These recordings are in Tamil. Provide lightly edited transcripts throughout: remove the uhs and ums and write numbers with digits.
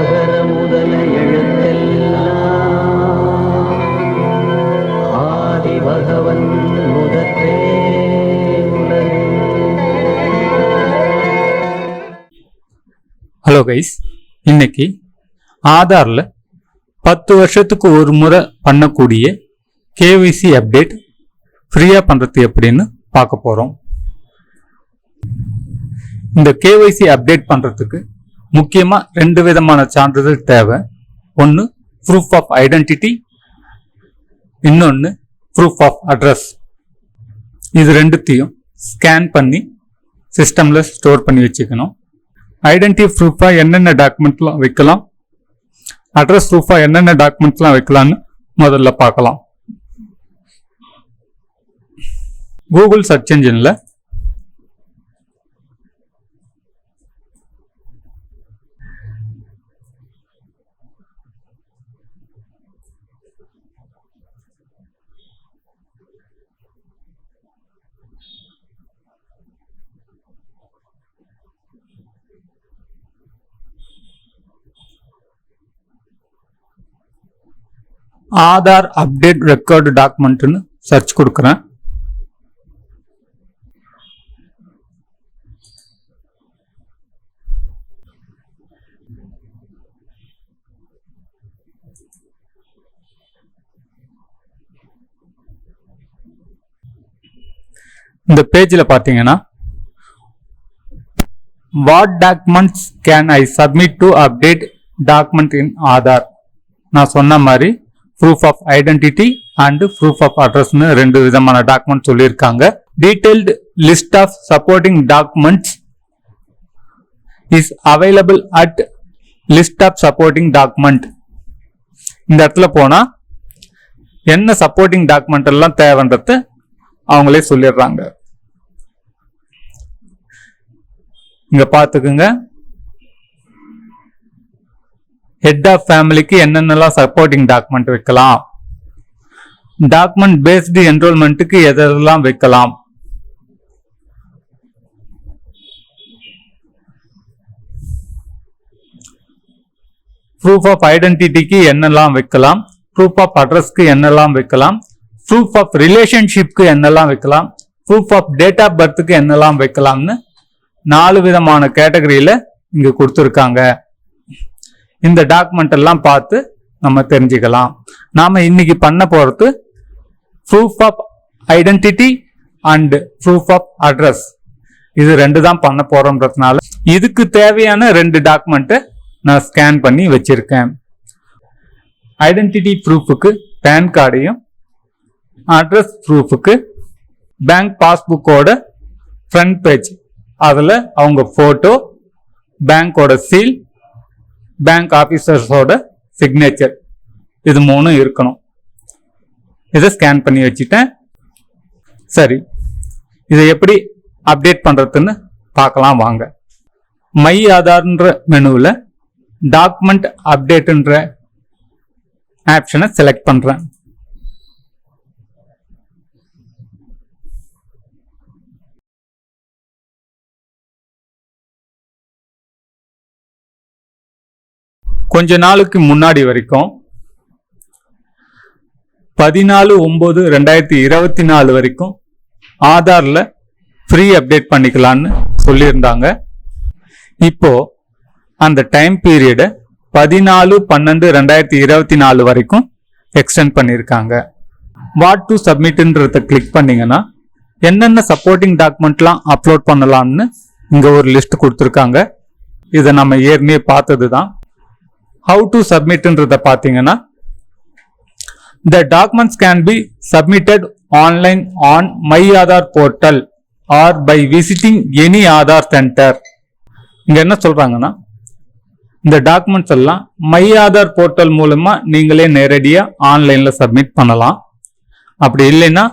அகர முதல எழுத்தெல்லாம் ஆதி பகவன் முதற்றே உலகு. ஹலோ கைஸ், இன்னைக்கு ஆதாரில் 10 வருஷத்துக்கு ஒரு முறை பண்ணக்கூடிய கேவிசி அப்டேட் ஃப்ரீயாக பண்ணுறது எப்படின்னு பார்க்க போகிறோம். இந்த கேவிசி அப்டேட் பண்ணுறதுக்கு முக்கியமாக 2 விதமான சான்றிதழ் தேவை. ஒன்று ப்ரூஃப் ஆஃப் ஐடென்டிட்டி, இன்னொன்று ப்ரூஃப் ஆஃப் அட்ரஸ். இது ரெண்டுத்தையும் ஸ்கேன் பண்ணி சிஸ்டமில் ஸ்டோர் பண்ணி வச்சுக்கணும். ஐடென்டிட்டி ப்ரூஃபாக என்னென்ன டாக்குமெண்ட்லாம் வைக்கலாம், அட்ரஸ் ப்ரூஃபாக என்னென்ன டாக்குமெண்ட்ஸ்லாம் வைக்கலான்னு முதல்ல பார்க்கலாம். கூகுள் சர்ச் என்ஜினில் ஆதார் அப்டேட் ரெக்கார்டு டாக்குமெண்ட்னு சர்ச் கொடுக்குறேன். இந்த பேஜில் பார்த்தீங்கன்னா what documents can I submit to update document in Aadhaar. நான் சொன்ன மாதிரி proof of identity and proof of அட்ரஸ்னு 2 விதமான டாக்குமெண்ட் சொல்லியிருக்காங்க. Detailed list of supporting documents is available at list of supporting document. இந்த இடத்துல போனா என்ன சப்போர்ட்டிங் டாக்குமெண்ட் எல்லாம் தேவைன்றத அவங்களே சொல்லிடுறாங்க. இங்க பாத்துக்குங்க, ஹெட் ஆஃப் ஃபேமிலிக்கு என்னென்னலாம் சப்போர்ட்டிங் டாக்குமெண்ட் வைக்கலாம், டாக்குமெண்ட் பேஸ்டு என்ரோல்மெண்ட்டுக்கு எதெல்லாம் வைக்கலாம், ப்ரூஃப் ஆஃப் ஐடென்டிட்டிக்கு என்னெல்லாம் வைக்கலாம், ப்ரூஃப் ஆஃப் அட்ரஸ்க்கு என்னெல்லாம் வைக்கலாம், ப்ரூஃப் ஆஃப் ரிலேஷன்ஷிப்க்கு என்னெல்லாம் வைக்கலாம், ப்ரூஃப் ஆஃப் டேட் ஆஃப் பர்த்துக்கு என்னெல்லாம் வைக்கலாம்னு 4 விதமான கேட்டகரியில இங்க கொடுத்துருக்காங்க. இந்த டாக்குமெண்ட் எல்லாம் பார்த்து நம்ம தெரிஞ்சுக்கலாம். நாம இன்னைக்கு பண்ண போறது proof of identity and proof of address. இது 2 தான் பண்ண போறோம்ன்றதுனால இதுக்கு தேவையான 2 டாக்குமெண்ட்டை நான் ஸ்கேன் பண்ணி வச்சிருக்கேன். ஐடென்டிட்டி ப்ரூஃபுக்கு பேன் கார்டையும், அட்ரஸ் ப்ரூஃபுக்கு பேங்க் பாஸ்புக்கோட ஃப்ரண்ட் பேஜ், அதில் அவங்க ஃபோட்டோ, பேங்கோட சீல், பேங்க் ஆஃபீஸர்ஸோட சிக்னேச்சர், இது 3 இருக்கணும். இதை ஸ்கேன் பண்ணி வச்சுட்டேன். சரி, இதை எப்படி அப்டேட் பண்ணுறதுன்னு பார்க்கலாம் வாங்க. மை ஆதார்ன்ற மெனுவில் டாக்குமெண்ட் அப்டேட்ன்ற ஆப்ஷனை செலக்ட் பண்ணுறேன். கொஞ்ச நாளுக்கு முன்னாடி வரைக்கும் 14/9/2024 வரைக்கும் ஆதார்ல ஃப்ரீ அப்டேட் பண்ணிக்கலான்னு சொல்லியிருந்தாங்க. இப்போ அந்த டைம் பீரியடை 14/12/2024 வரைக்கும் எக்ஸ்டெண்ட் பண்ணியிருக்காங்க. வாட் டு சப்மிட்ன்றத கிளிக் பண்ணீங்கன்னா என்னென்ன சப்போர்ட்டிங் டாக்குமெண்ட்லாம் அப்லோட் பண்ணலாம்னு இங்க ஒரு லிஸ்ட் கொடுத்துருக்காங்க. இதை நம்ம ஏற்கனவே பார்த்தது தான். How to submitன்றத பார்த்தீங்கன்னா the documents can be submitted online on My Aadhaar portal or by visiting any Aadhaar center. இங்க என்ன சொல்றாங்கன்னா இந்த டாக்குமெண்ட்ஸ் எல்லாம் மை ஆதார் போர்ட்டல் மூலமா நீங்களே நேரடியா ஆன்லைன்ல சப்மிட் பண்ணலாம். அப்படி இல்லைன்னா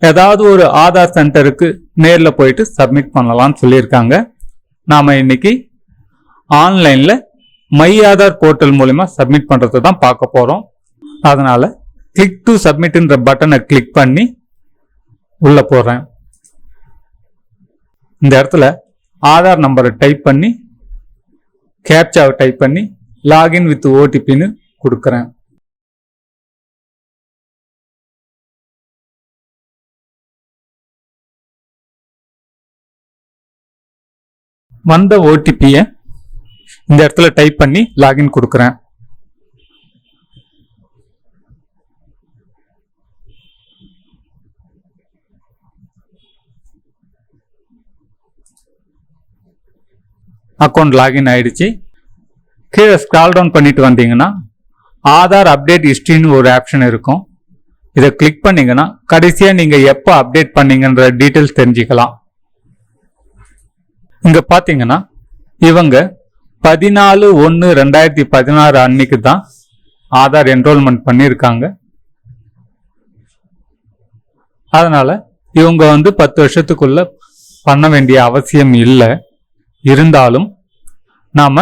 ஏதாவது ஒரு ஆதார் சென்டருக்கு நேர்ல போயிட்டு சப்மிட் பண்ணலாம்னு சொல்லியிருக்காங்க. நாம இன்னைக்கு ஆன்லைன்ல மை ஆதார் போர்ட்டல் மூலமா சப்மிட் பண்றதை தான் பார்க்க போறோம். அதனால கிளிக் டு சப்மிட்ன்ற பட்டனை கிளிக் பண்ணி உள்ள போறேன். இந்த இடத்துல ஆதார் நம்பரை டைப் பண்ணி கேப்சாவை டைப் பண்ணி லாகின் வித் ஓடிபின்னு கொடுக்குறேன். வந்த ஓடிபியை இந்த இடத்துல டைப் பண்ணி லாகின் கொடுக்குறேன். அக்கௌண்ட் லாகின் ஆயிடுச்சு. கீழே ஸ்க்ரால் டவுன் பண்ணிட்டு வந்தீங்கன்னா ஆதார் அப்டேட் ஹிஸ்டரின்னு ஒரு ஆப்ஷன் இருக்கும். இதை கிளிக் பண்ணீங்கன்னா கடைசியா நீங்க எப்போ அப்டேட் பண்ணீங்கன்ற டீட்டெயில்ஸ் தெரிஞ்சுக்கலாம். இங்க பாத்தீங்கன்னா இவங்க 14/1/2016 அன்னைக்கு தான் ஆதார் என்ரோல்மெண்ட் பண்ணியிருக்காங்க. அதனால இவங்க 10 வருஷத்துக்குள்ள பண்ண வேண்டிய அவசியம் இல்லை. இருந்தாலும் நாம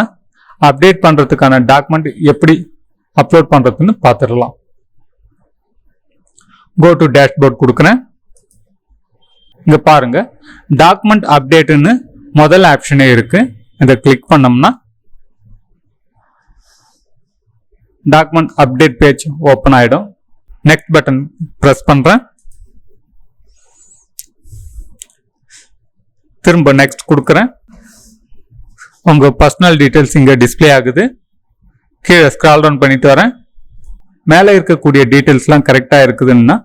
அப்டேட் பண்றதுக்கான டாக்குமெண்ட் எப்படி அப்லோட் பண்றதுன்னு பார்த்துடலாம். கோ டு டேஷ்போர்ட் கொடுக்குறேன். இங்க பாருங்க டாக்குமெண்ட் அப்டேட்னு முதல் ஆப்ஷனே இருக்கு. இதை கிளிக் பண்ணோம்னா டாக்குமெண்ட் அப்டேட் பேஜ் ஓப்பன் ஆயிடும். நெக்ஸ்ட் பட்டன் பிரஸ் பண்றேன். திரும்ப நெக்ஸ்ட் கொடுக்குறேன். உங்க பர்சனல் டீட்டெயில்ஸ் இங்க டிஸ்பிளே ஆகுது. கீழே ஸ்க்ரால் டவுன் பண்ணிட்டு வரேன். மேலே இருக்கக்கூடிய டீட்டெயில்ஸ்லாம் கரெக்டா இருக்குதுன்னா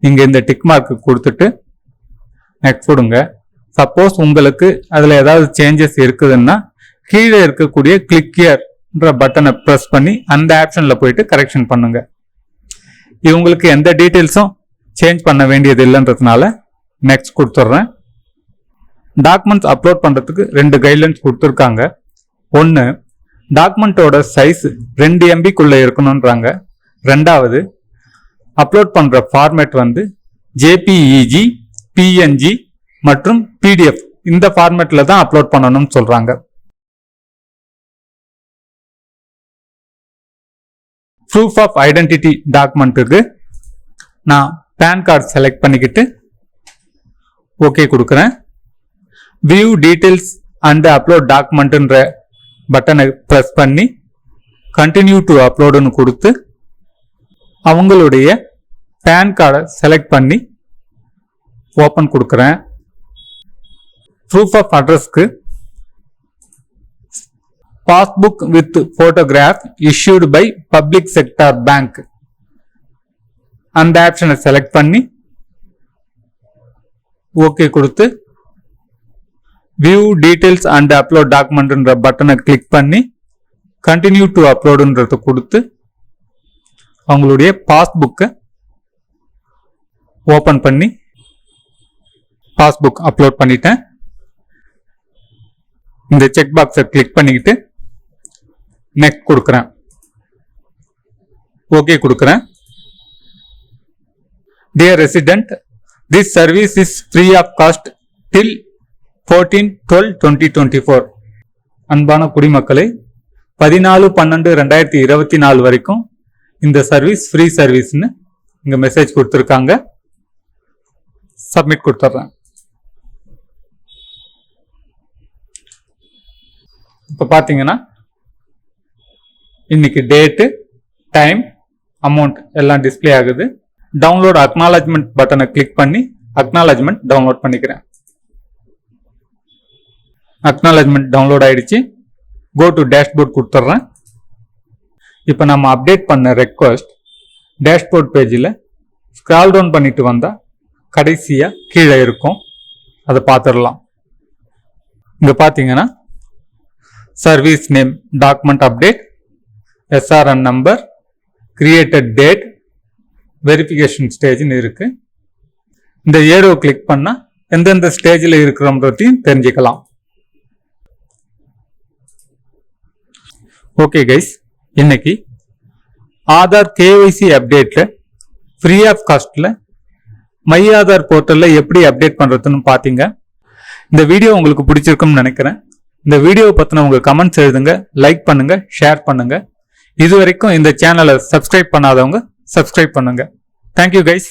நீங்க இந்த டிக் மார்க் கொடுத்துட்டு நெக்ஸ்ட் கொடுங்க. சப்போஸ் உங்களுக்கு அதுல ஏதாவது சேஞ்சஸ் இருக்குதுன்னா கீழே இருக்கக்கூடிய கிளிக் ஹியர்ன்ற பட்டனை பிரஸ் பண்ணி அந்த ஆப்ஷன்ல போயிட்டு கரெக்ஷன் பண்ணுங்க. இவங்களுக்கு எந்த டீட்டெயில்ஸும் சேஞ்ச் பண்ண வேண்டியது இல்லைன்றதுனால நெக்ஸ்ட் கொடுத்துட்றேன். டாக்குமெண்ட்ஸ் அப்லோட் பண்றதுக்கு 2 கைட்லைன்ஸ் கொடுத்துருக்காங்க. ஒன்று டாக்குமெண்ட்டோட சைஸ் 2 MBக்குள்ள இருக்கணும்ன்றாங்க. ரெண்டாவது அப்லோட் பண்ற ஃபார்மேட் JPEG, PNG மற்றும் PDF இந்த ஃபார்மேட்ல தான் அப்லோட் பண்ணணும்னு சொல்றாங்க. ப்ரூஃப் ஆஃப் ஐடென்டிட்டி டாக்குமெண்ட்டுக்கு நான் பேன் கார்டு செலக்ட் பண்ணிக்கிட்டு ஓகே கொடுக்குறேன். வியூ டீட்டெயில்ஸ் அண்ட் அப்லோட் டாக்குமெண்ட்ன்ற பட்டனை பிரஸ் பண்ணி கண்டினியூ டு அப்லோடுன்னு கொடுத்து அவங்களுடைய பேன் கார்டை செலக்ட் பண்ணி ஓப்பன் கொடுக்குறேன். ப்ரூஃப் ஆஃப் அட்ரஸ்க்கு passbook with photograph issued by public sector bank அந்த ஆப்ஷனை செலக்ட் பண்ணி ஓகே கொடுத்து வியூ டீடைல்ஸ் அண்ட் அப்லோட் டாக்குமெண்ட்ன்ற பட்டனை கிளிக் பண்ணி கண்டினியூ டு அப்லோடுன்றத கொடுத்து அவங்களுடைய பாஸ்புக்கை ஓபன் பண்ணி பாஸ்புக் அப்லோட் பண்ணிட்டேன். இந்த செக் பாக்ஸை கிளிக் பண்ணிக்கிட்டு நெக்ஸ்ட் கொடுக்குறேன். ஓகே கொடுக்குறேன். Dear resident, this service is free of cost till 14/12/2024. அன்பான குடிமக்களை 14/12/2024 வரைக்கும் இந்த சர்வீஸ் ஃப்ரீ சர்வீஸ்னு இங்க மெசேஜ் கொடுத்துருக்காங்க. சப்மிட் கொடுத்துட்றேன். இப்போ பார்த்தீங்கன்னா இன்னைக்கு டேட்டு, டைம், அமௌண்ட் எல்லாம் டிஸ்பிளே ஆகுது. டவுன்லோட் அக்னாலஜ்மெண்ட் பட்டனை கிளிக் பண்ணி அக்னாலஜ்மெண்ட் டவுன்லோட் பண்ணிக்கிறேன். அக்னாலஜ்மெண்ட் டவுன்லோட் ஆயிடுச்சு. கோ டு டேஷ்போர்ட் கொடுத்துட்றேன். இப்போ நம்ம அப்டேட் பண்ண ரெக்வஸ்ட் டேஷ்போர்ட் பேஜில் ஸ்க்ரால் டவுன் பண்ணிட்டு வந்தா கடைசியாக கீழே இருக்கும். அதை பார்த்துடலாம். இங்கே பார்த்தீங்கன்னா service name, document update, SRN number, created date, verification ஸ்டேஜ்னு இருக்கு. இந்த ஏரோ கிளிக் பண்ணா எந்தெந்த ஸ்டேஜில் இருக்கிறோம்ன்றதையும் தெரிஞ்சுக்கலாம். ஓகே கைஸ், இன்னைக்கு ஆதார் KYC அப்டேட்ல ஃப்ரீ ஆஃப் காஸ்ட்ல மை ஆதார் போர்ட்டல்ல எப்படி அப்டேட் பண்றதுன்னு பாத்தீங்க. இந்த வீடியோ உங்களுக்கு பிடிச்சிருக்கும்னு நினைக்கிறேன். இந்த வீடியோவை பத்தின உங்க கமெண்ட்ஸ் எழுதுங்க, லைக் பண்ணுங்க, ஷேர் பண்ணுங்க. இது வரைக்கும் இந்த சேனலை சப்ஸ்கிரைப் பண்ணாதவங்க சப்ஸ்கிரைப் பண்ணுங்க. Thank you guys.